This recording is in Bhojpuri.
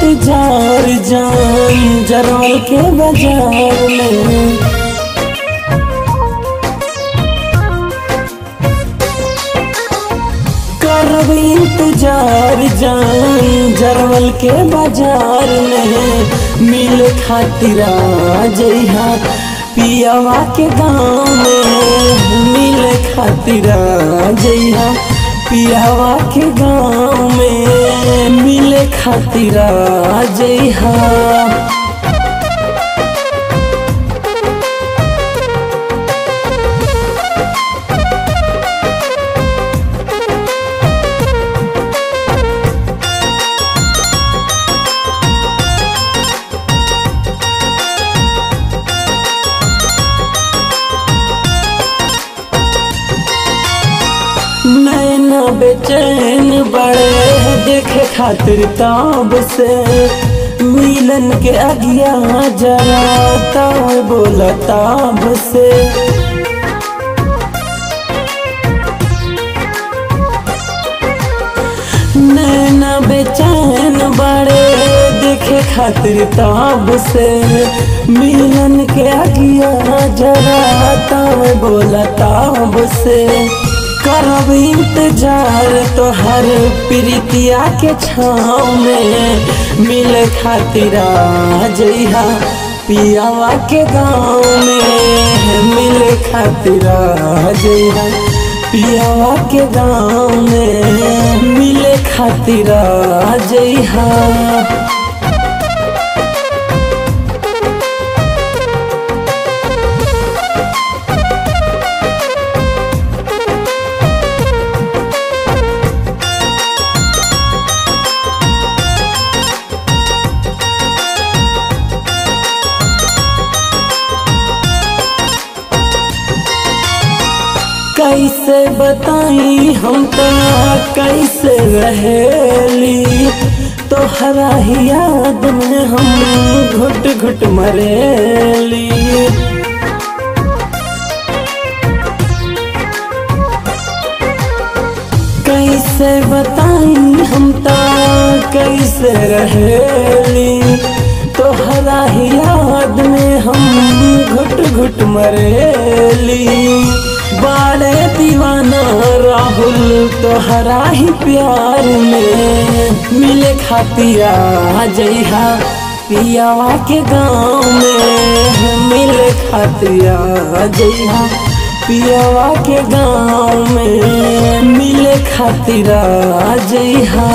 इंतजार जान जरवल के बाजार में। करब इंतजार जान जरवल के बाजार में, मिले खातिर आ जइहा पियावा के गाँव में। मिले खातिर आ जइहा पियावा के गाँव में, मिले खातिर आ जइहा। नैना बेचैन बड़े देखे खातिर ताब से, मिलन के अगिया जरा ताब बोला ताब से। नैना बेचैन बड़े देखे खातिर ताब से, मिलन के अगिया जरा ताब बोला ताब से। करब इंतजार तोहर प्रीतिया के छाँव में, मिले खातिर आ जइहा पियावा के गाँव में। मिले खातिर आ जइहा पियावा के गाँव में, मिले खातिर आ जइहा। कैसे बताई हम तो कैसे रहेली, तोहरा ही याद में हम घुट घुट मरेली। कैसे बताई हम तो कैसे रहेली, तोहरा ही याद में हम घुट घुट मरेली। बाड़े दीवाना राहुल तोहरा ही प्यार में, मिले खातिर आ जइहा पियावा के गाँव में। मिले खातिर आ जइहा पियावा के गाँव में, मिले खातिर आ जइहा।